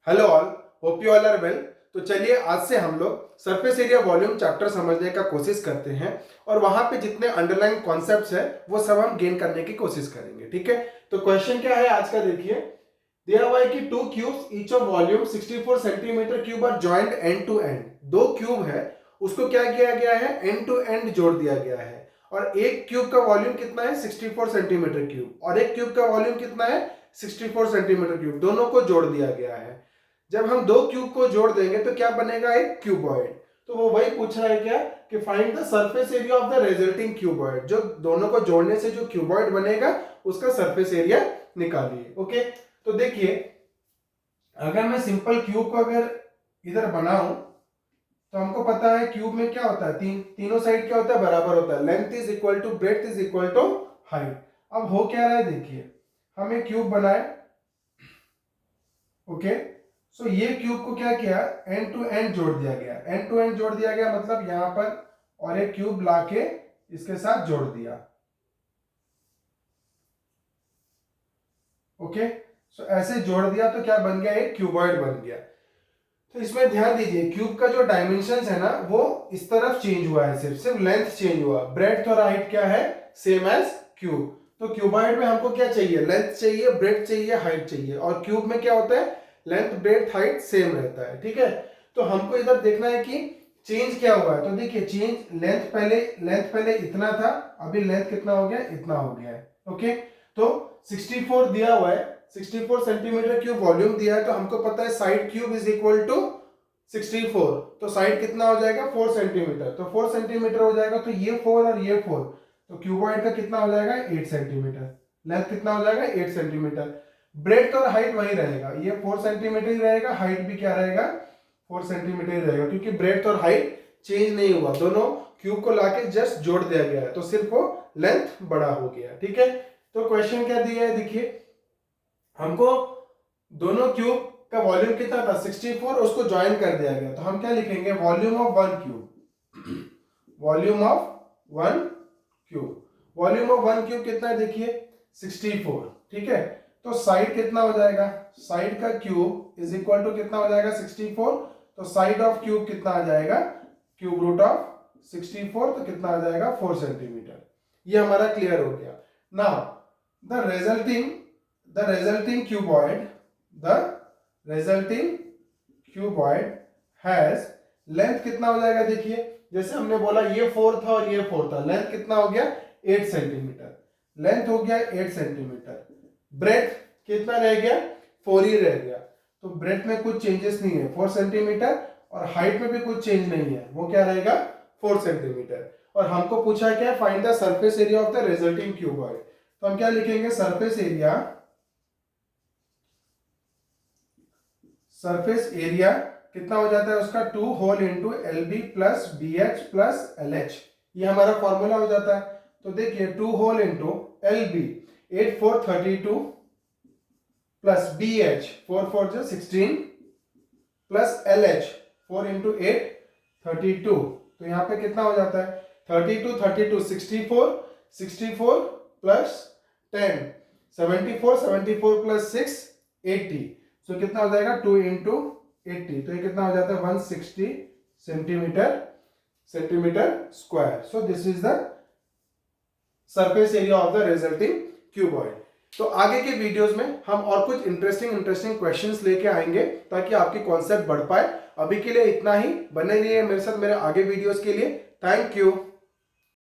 Hello all, hope you all are well. तो चलिए आज से हम लोग सरफेस एरिया वॉल्यूम चैप्टर समझने का कोशिश करते हैं और वहां पे जितने अंडरलाइन कॉन्सेप्ट्स है वो सब हम गेन करने की कोशिश करेंगे। ठीक है, तो क्वेश्चन क्या है आज का, देखिए दिया हुआ है कि two cubes each of volume 64 centimetre cube are joined end to end. दो क्यूब है, उसको क्या किया गया है, एंड टू एंड जोड़ दिया गया है। और एक क्यूब का वॉल्यूम कितना है, 64 सेंटीमीटर क्यूब, और एक क्यूब का वॉल्यूम कितना है, 64 सेंटीमीटर क्यूब। दोनों को जोड़ दिया गया है। जब हम दो क्यूब को जोड़ देंगे तो क्या बनेगा, एक क्यूबॉइड। तो वो वही पूछ रहा है क्या कि find the surface area of the resulting cuboid. जो दोनों को जोड़ने से जो क्यूबॉइड बनेगा उसका सरफेस एरिया निकालिए। ओके, तो देखिए अगर मैं सिंपल क्यूब को अगर इधर बनाऊं तो हमको पता है क्यूब में क्या होता है, तीनों साइड क्या होता है, बराबर होता है। Length is equal to breadth is equal to height. अब हो क्या रहा है, देखिए हम एक क्यूब बनाए। ओके, सो ये क्यूब को क्या किया, एंड टू एंड जोड़ दिया गया। एंड टू एंड जोड़ दिया गया मतलब यहां पर और एक क्यूब लाके इसके साथ जोड़ दिया। ओके, सो ऐसे जोड़ दिया तो क्या बन गया, एक क्यूबॉइड बन गया। तो इसमें ध्यान दीजिए क्यूब का जो डायमेंशन है ना वो इस तरफ चेंज हुआ है, सिर्फ सिर्फ लेंथ चेंज हुआ। ब्रेड्थ और हाइट क्या है, सेम एज क्यूब। तो क्यूबॉइड में हमको क्या चाहिए, लेंथ चाहिए, ब्रेड्थ चाहिए, हाइट चाहिए। और क्यूब में क्या होता है, लेंथ ब्रेड्थ हाइट सेम रहता है। ठीक है, तो हमको इधर देखना है कि चेंज क्या हुआ है। तो देखिए चेंज, लेंथ पहले इतना था, अभी लेंथ कितना हो गया, इतना हो गया है। ओके, तो 64 दिया हुआ है, 64 सेंटीमीटर क्यूब वॉल्यूम दिया है। तो हमको पता है side cube is equal to 64। तो साइड कितना हो जाएगा, 4 सेंटीमीटर। तो 4 सेंटीमीटर हो जाएगा, तो ये 4 और ये 4, तो क्यूबॉइड का कितना हो जाएगा, 8 सेंटीमीटर। लेंथ कितना हो जाएगा, 8 सेंटीमीटर। ब्रेड्थ और हाइट वही रहेगा, ये 4 सेंटीमीटर ही रहेगा, हाइट भी क्या रहेगा, 4 सेंटीमीटर ही रहेगा, क्योंकि ब्रेड्थ और हाइट चेंज नहीं हुआ। दोनों क्यूब को लाके जस्ट जोड़ दिया गया है, तो सिर्फ वो लेंथ बड़ा हो गया। ठीक है, तो क्वेश्चन क्या दिया है, देखिए हमको दोनों क्यूब का वॉल्यूम कितना था, 64, उसको ज्वाइन कर दिया गया। तो हम क्या लिखेंगे, volume of one cube, volume of one cube. Volume of one cube कितना है, देखिए 64। ठीक है, तो साइड कितना हो जाएगा, साइड का क्यूब इज इक्वल टू कितना हो जाएगा, 64। तो साइड ऑफ क्यूब कितना आ जाएगा, क्यूब रूट ऑफ 64, तो कितना आ जाएगा, 4 सेंटीमीटर। ये हमारा क्लियर हो गया। Now the resulting cuboid, the resulting cuboid has length कितना हो जाएगा, देखिए जैसे हमने बोला ये 4 था और ये 4 था, लेंथ कितना हो गया, 8 सेंटीमीटर। लेंथ हो गया 8 सेंटीमीटर। ब्रेथ कितना रह गया, 4 ही रह गया। तो ब्रेथ में कुछ चेंजेस नहीं है, 4 सेंटीमीटर। और हाइट में भी कुछ चेंज नहीं है, वो क्या रहेगा, 4 सेंटीमीटर। और हमको पूछा क्या, find the surface area of the resulting cuboid. तो हम क्या लिखेंगे, सरफेस एरिया कितना हो जाता है उसका, 2 whole into L B plus B H plus L H. ये हमारा फॉर्मूला हो जाता है। तो देखिए 2 whole into L B 8 4 32 plus B H 4 4 जो 16 प्लस एल एच 4 इंटू 8 32। तो यहाँ पे कितना हो जाता है, 32 32 64 64 प्लस 10 74 74 प्लस 6 80। तो कितना हो जाएगा, 2 इंटू 80। तो ये कितना हो जाता है, 160 centimetre square. So this is the surface area of the resulting cuboid. तो आगे के वीडियोस में हम और कुछ इंटरेस्टिंग क्वेश्चंस लेके आएंगे ताकि आपकी कॉन्सेप्ट बढ़ पाए। अभी के लिए इतना ही, बने रहिए मेरे साथ मेरे आगे वीडियोस के लिए। Thank you.